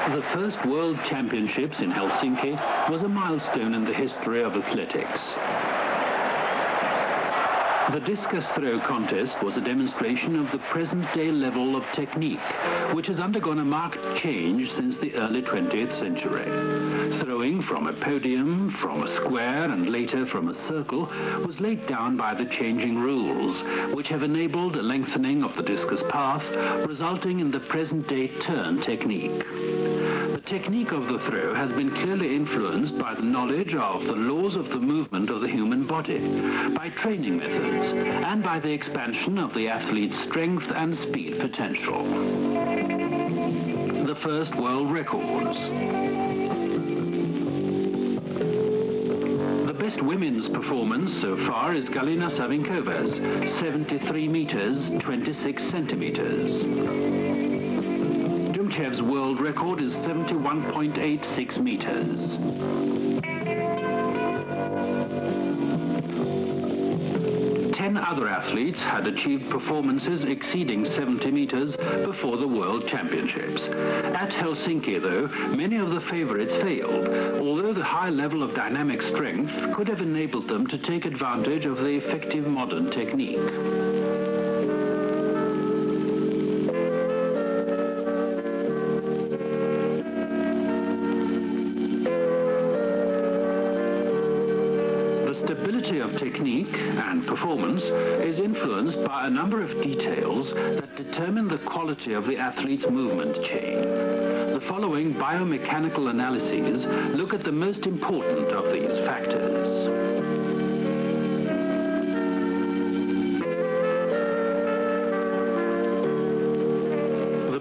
The first World Championships in Helsinki was a milestone in the history of athletics. The discus throw contest was a demonstration of the present-day level of technique, which has undergone a marked change since the early 20th century. Throwing from a podium, from a square, and later from a circle, was laid down by the changing rules, which have enabled a lengthening of the discus path, resulting in the present-day turn technique. The technique of the throw has been clearly influenced by the knowledge of the laws of the movement of the human body, by training methods, and by the expansion of the athlete's strength and speed potential. The first world records. The best women's performance so far is Galina Savinkova's, 73 meters, 26 centimeters. Dumchev's world record is 71.86 meters. Other athletes had achieved performances exceeding 70 meters before the World Championships. At Helsinki, though, many of the favorites failed, although the high level of dynamic strength could have enabled them to take advantage of the effective modern technique. Stability of technique and performance is influenced by a number of details that determine the quality of the athlete's movement chain. The following biomechanical analyses look at the most important of these factors.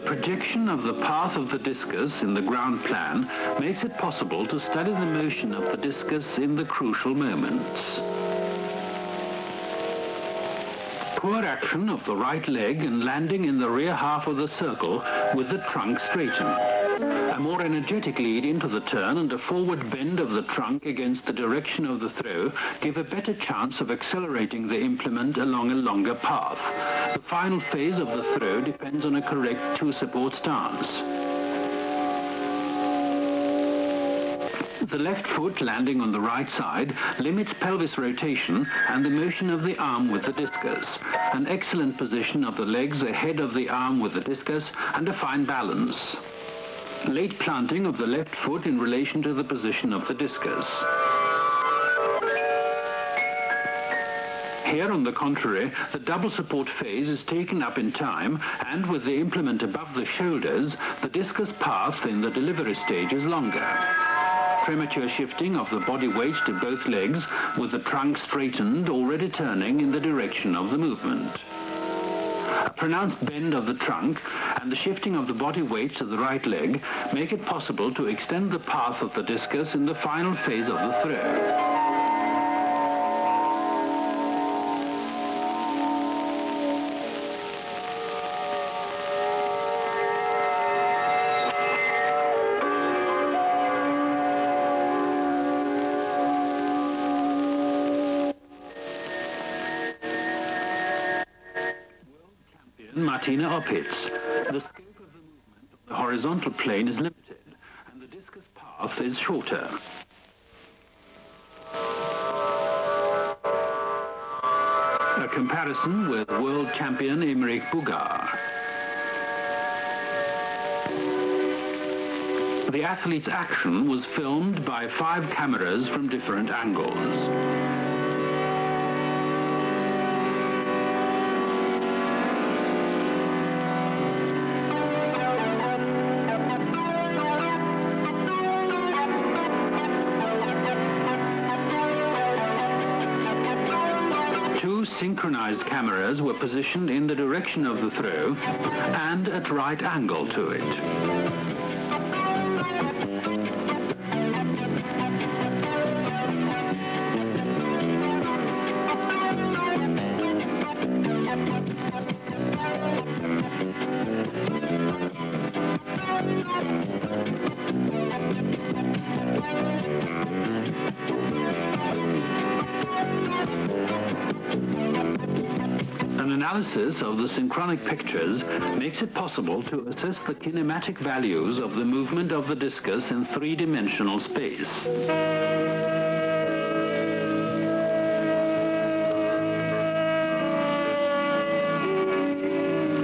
Projection of the path of the discus in the ground plan makes it possible to study the motion of the discus in the crucial moments. Poor action of the right leg and landing in the rear half of the circle with the trunk straightened. A more energetic lead into the turn and a forward bend of the trunk against the direction of the throw give a better chance of accelerating the implement along a longer path. The final phase of the throw depends on a correct two-support stance. The left foot landing on the right side limits pelvis rotation and the motion of the arm with the discus. An excellent position of the legs ahead of the arm with the discus and a fine balance. Late planting of the left foot in relation to the position of the discus. Here, on the contrary, the double support phase is taken up in time, and with the implement above the shoulders, the discus path in the delivery stage is longer. Premature shifting of the body weight to both legs, with the trunk straightened, already turning in the direction of the movement. A pronounced bend of the trunk and the shifting of the body weight to the right leg make it possible to extend the path of the discus in the final phase of the throw. Martina Opitz. The scope of the movement of the horizontal plane is limited, and the discus path is shorter. A comparison with world champion Emmerich Bugar. The athlete's action was filmed by 5 cameras from different angles. Synchronized cameras were positioned in the direction of the throw and at right angle to it. analysis of the synchronic pictures makes it possible to assess the kinematic values of the movement of the discus in three-dimensional space.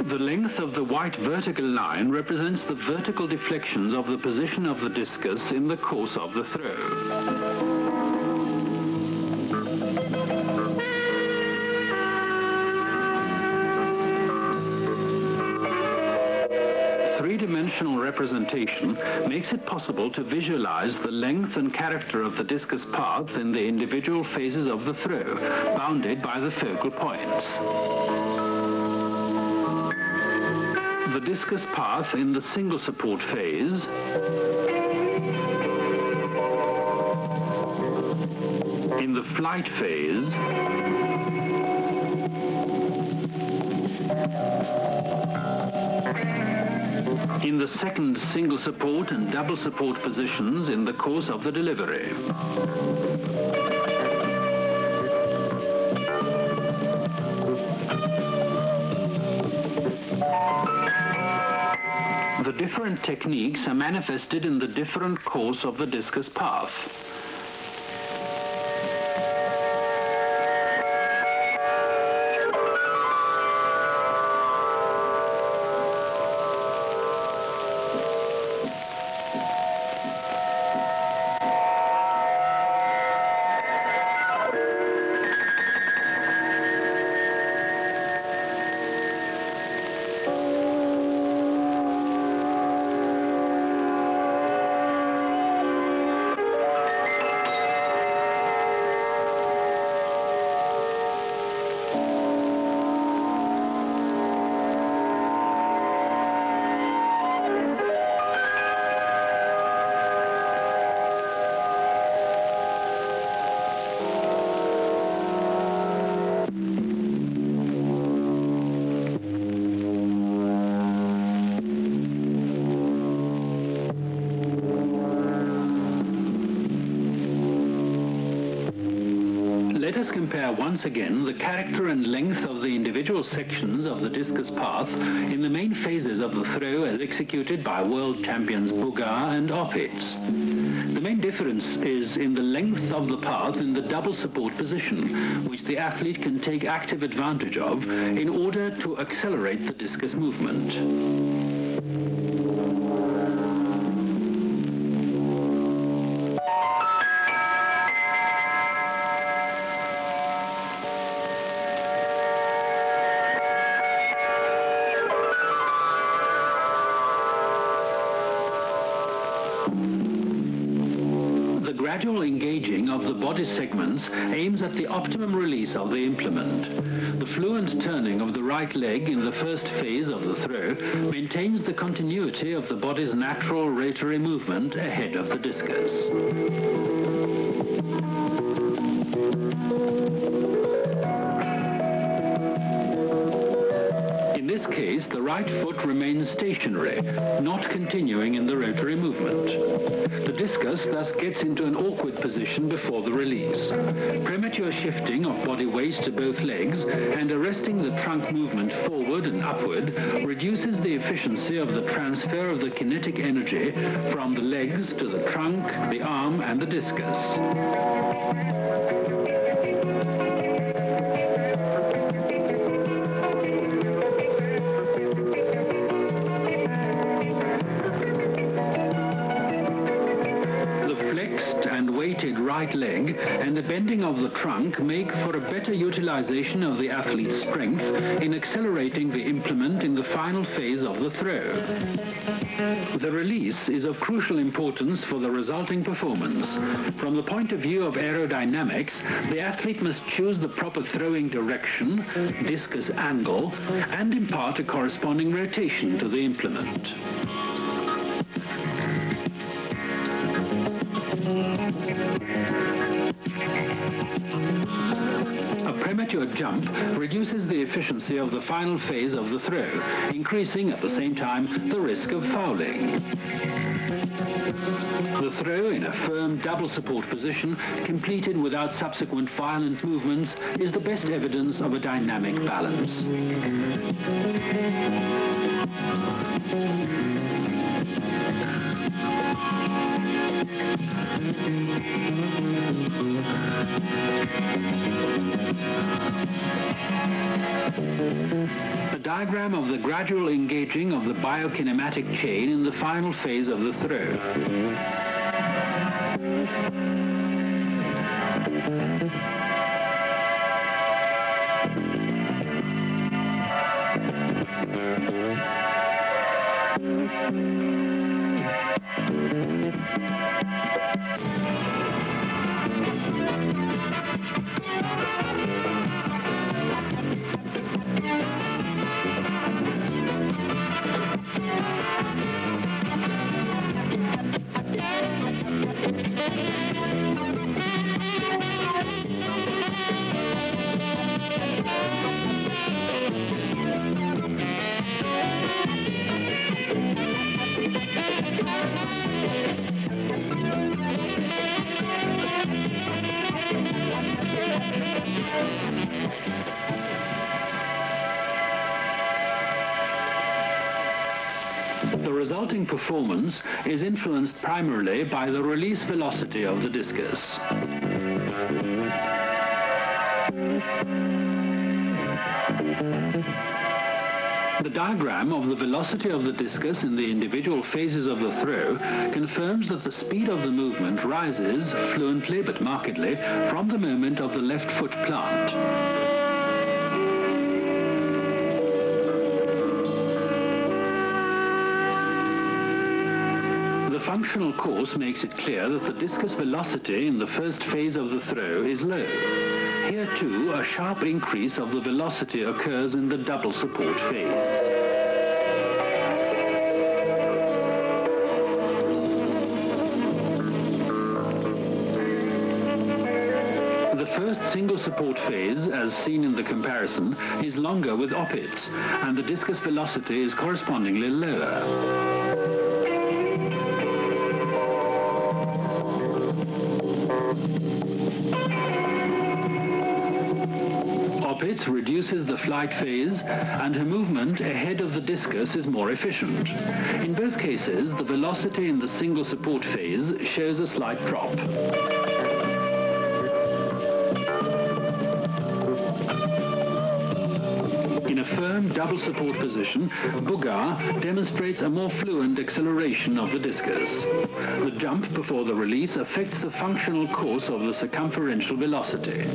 The length of the white vertical line represents the vertical deflections of the position of the discus in the course of the throw. Three-dimensional representation makes it possible to visualize the length and character of the discus path in the individual phases of the throw, bounded by the focal points. The discus path in the single support phase, in the flight phase, in the second single support and double support positions in the course of the delivery. The different techniques are manifested in the different course of the discus path. Let us compare once again the character and length of the individual sections of the discus path in the main phases of the throw as executed by world champions Bugar and Opitz. The main difference is in the length of the path in the double support position, which the athlete can take active advantage of in order to accelerate the discus movement. The gradual engaging of the body segments aims at the optimum release of the implement. The fluent turning of the right leg in the first phase of the throw maintains the continuity of the body's natural rotary movement ahead of the discus. In this case, the right foot remains stationary, not continuing in the rotary movement. The discus thus gets into an awkward position before the release. Premature shifting of body weight to both legs and arresting the trunk movement forward and upward reduces the efficiency of the transfer of the kinetic energy from the legs to the trunk, the arm, and the discus. Weighted right leg and the bending of the trunk make for a better utilization of the athlete's strength in accelerating the implement in the final phase of the throw. The release is of crucial importance for the resulting performance. From the point of view of aerodynamics, the athlete must choose the proper throwing direction, discus angle, and impart a corresponding rotation to the implement. A Premature jump reduces the efficiency of the final phase of the throw, increasing at the same time the risk of fouling. The throw in a firm double support position, completed without subsequent violent movements, is the best evidence of a dynamic balance. A diagram of the gradual engaging of the biokinematic chain in the final phase of the throw. The resulting performance is influenced primarily by the release velocity of the discus. The diagram of the velocity of the discus in the individual phases of the throw confirms that the speed of the movement rises fluently but markedly from the moment of the left foot plant. The functional course makes it clear that the discus velocity in the first phase of the throw is low. Here too, a sharp increase of the velocity occurs in the double support phase. The first single support phase, as seen in the comparison, is longer with op-its, and the discus velocity is correspondingly lower. Op-its reduces the flight phase, and her movement ahead of the discus is more efficient. In both cases, the velocity in the single support phase shows a slight drop. In a firm double support position, Bougar demonstrates a more fluent acceleration of the discus. The jump before the release affects the functional course of the circumferential velocity.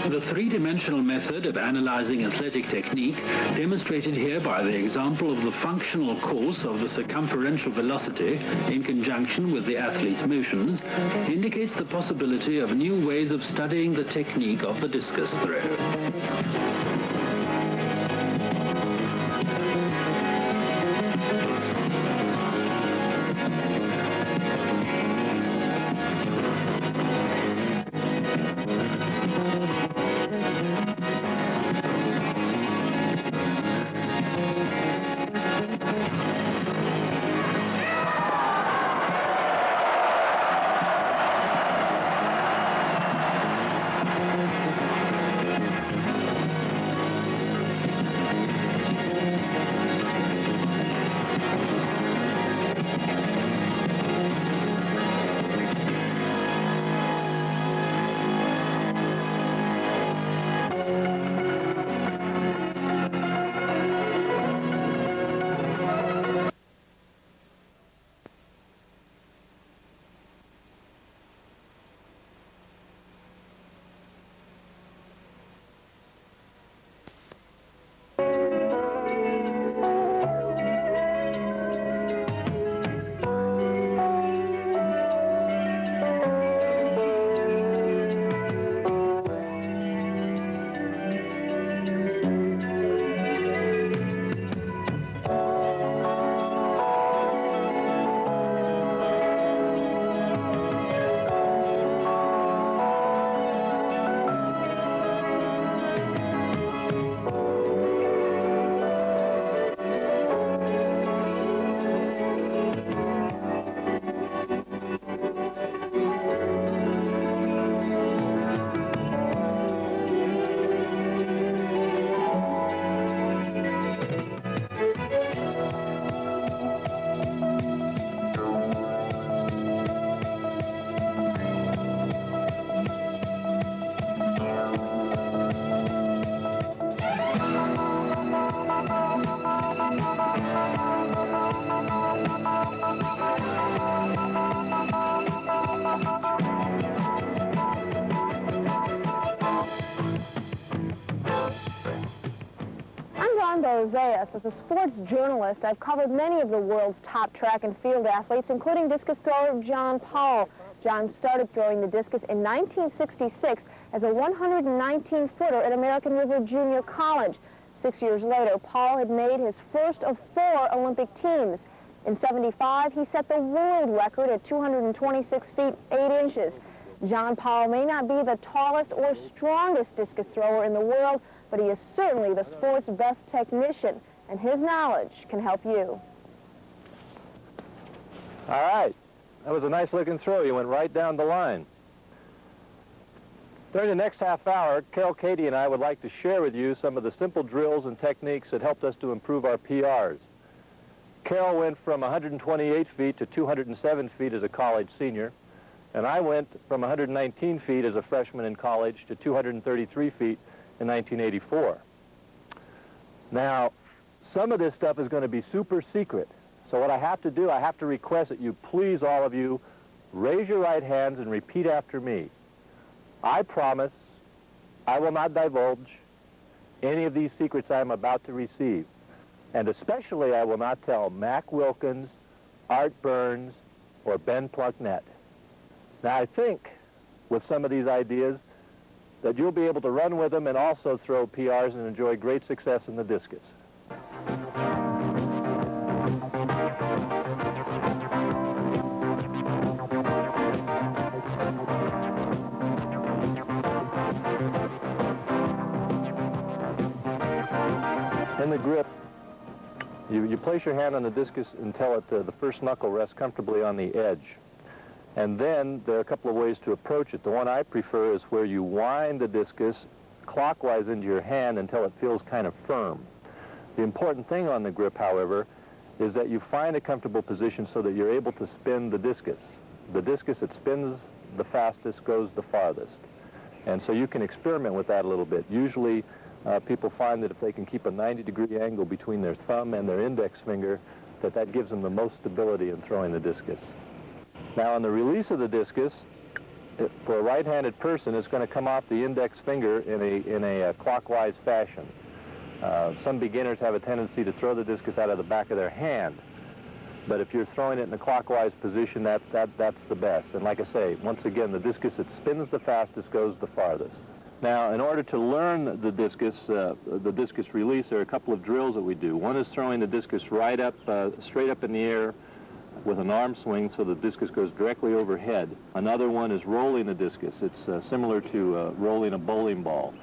The three-dimensional method of analyzing athletic technique, demonstrated here by the example of the functional course of the circumferential velocity in conjunction with the athlete's motions, indicates the possibility of new ways of studying the technique of the discus throw. Zayas. As a sports journalist, I've covered many of the world's top track and field athletes, including discus thrower John Paul. John started throwing the discus in 1966 as a 119-footer at American River Junior College. 6 years later, Paul had made his first of 4 Olympic teams. In '75, he set the world record at 226 feet 8 inches. John Paul may not be the tallest or strongest discus thrower in the world, but he is certainly the sport's best technician, and his knowledge can help you. All right. That was a nice-looking throw. You went right down the line. During the next half hour, Carol, Katie, and I would like to share with you some of the simple drills and techniques that helped us to improve our PRs. Carol went from 128 feet to 207 feet as a college senior, and I went from 119 feet as a freshman in college to 233 feet in 1984. Now, some of this stuff is going to be super secret, so what I have to do, I have to request that you please, all of you, raise your right hands and repeat after me. I promise I will not divulge any of these secrets I am about to receive. And especially I will not tell Mac Wilkins, Art Burns, or Ben Plunkett. Now I think with some of these ideas that you'll be able to run with them and also throw PRs and enjoy great success in the discus. In the grip, you place your hand on the discus until the first knuckle rests comfortably on the edge. And then there are a couple of ways to approach it. The one I prefer is where you wind the discus clockwise into your hand until it feels kind of firm. The important thing on the grip, however, is that you find a comfortable position so that you're able to spin the discus. The discus that spins the fastest goes the farthest. And so you can experiment with that a little bit. Usually people find that if they can keep a 90-degree angle between their thumb and their index finger, that gives them the most stability in throwing the discus. Now, on the release of the discus, for a right-handed person, it's going to come off the index finger in a clockwise fashion. Some beginners have a tendency to throw the discus out of the back of their hand, but if you're throwing it in a clockwise position, that's the best. And like I say, once again, the discus that spins the fastest goes the farthest. Now, in order to learn the discus release, there are a couple of drills that we do. One is throwing the discus right up, straight up in the air with an arm swing so the discus goes directly overhead. Another one is rolling the discus. It's similar to rolling a bowling ball.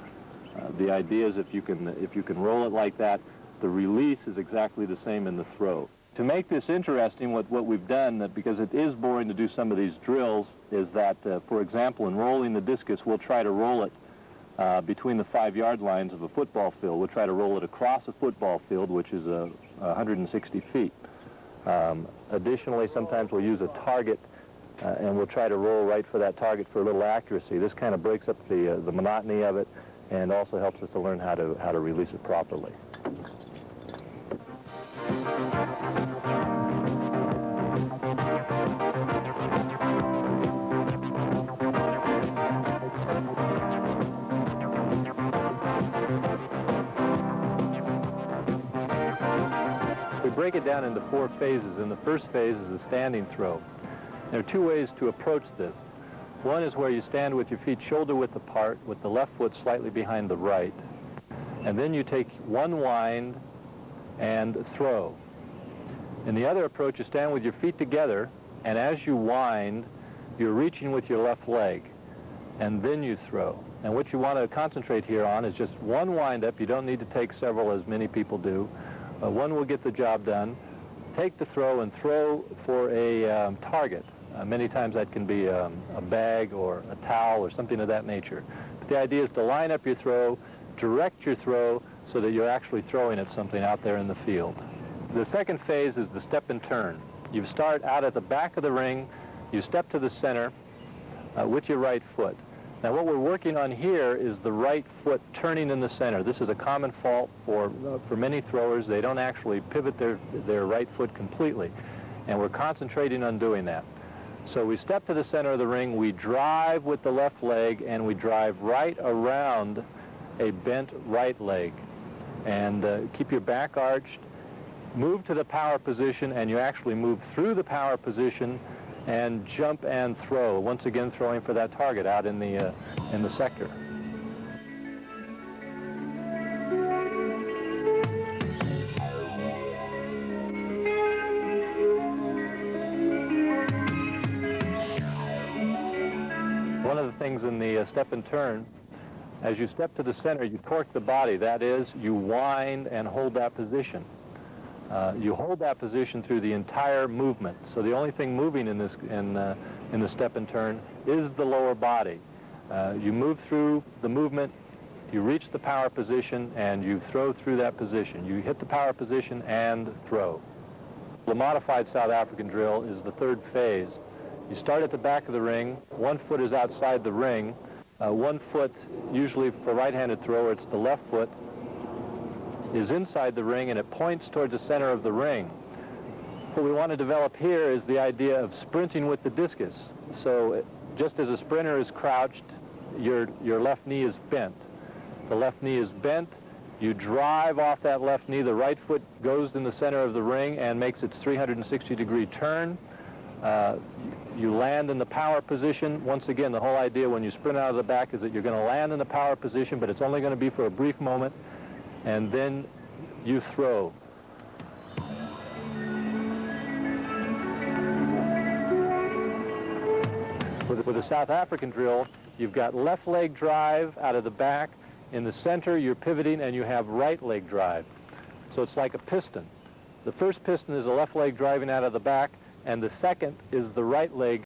The idea is if you can roll it like that, the release is exactly the same in the throw. To make this interesting, what we've done, because it is boring to do some of these drills, is that, for example, in rolling the discus, we'll try to roll it between the 5-yard lines of a football field. We'll try to roll it across a football field, which is 160 feet. Additionally, sometimes we'll use a target and we'll try to roll right for that target for a little accuracy. This kind of breaks up the monotony of it and also helps us to learn how to release it properly. Break it down into 4 phases, and the first phase is a standing throw. There are 2 ways to approach this. One is where you stand with your feet shoulder-width apart, with the left foot slightly behind the right, and then you take one wind and throw. In the other approach, you stand with your feet together, and as you wind, you're reaching with your left leg, and then you throw. And what you want to concentrate here on is just one wind-up. You don't need to take several, as many people do. One will get the job done. Take the throw and throw for a target. Many times that can be a bag or a towel or something of that nature. But the idea is to line up your throw, direct your throw so that you're actually throwing at something out there in the field. The second phase is the step and turn. You start out at the back of the ring, you step to the center with your right foot. Now what we're working on here is the right foot turning in the center. This is a common fault for many throwers. They don't actually pivot their right foot completely, and we're concentrating on doing that. So we step to the center of the ring, we drive with the left leg, and we drive right around a bent right leg. And keep your back arched. Move to the power position, and you actually move through the power position and jump and throw, once again throwing for that target out in the sector. One of the things in the step and turn, as you step to the center, you torque the body. That is, you wind and hold that position. You hold that position through the entire movement. So the only thing moving in the step and turn is the lower body. You move through the movement, you reach the power position, and you throw through that position. You hit the power position and throw. The modified South African drill is the third phase. You start at the back of the ring. One foot is outside the ring. One foot, usually for right-handed thrower, it's the left foot, is inside the ring, and it points towards the center of the ring. What we want to develop here is the idea of sprinting with the discus. So just as a sprinter is crouched, your left knee is bent. The left knee is bent. You drive off that left knee. The right foot goes in the center of the ring and makes its 360-degree turn. You land in the power position. Once again, the whole idea when you sprint out of the back is that you're going to land in the power position, but it's only going to be for a brief moment, and then you throw. With a South African drill, you've got left leg drive out of the back. In the center, you're pivoting, and you have right leg drive. So it's like a piston. The first piston is the left leg driving out of the back, and the second is the right leg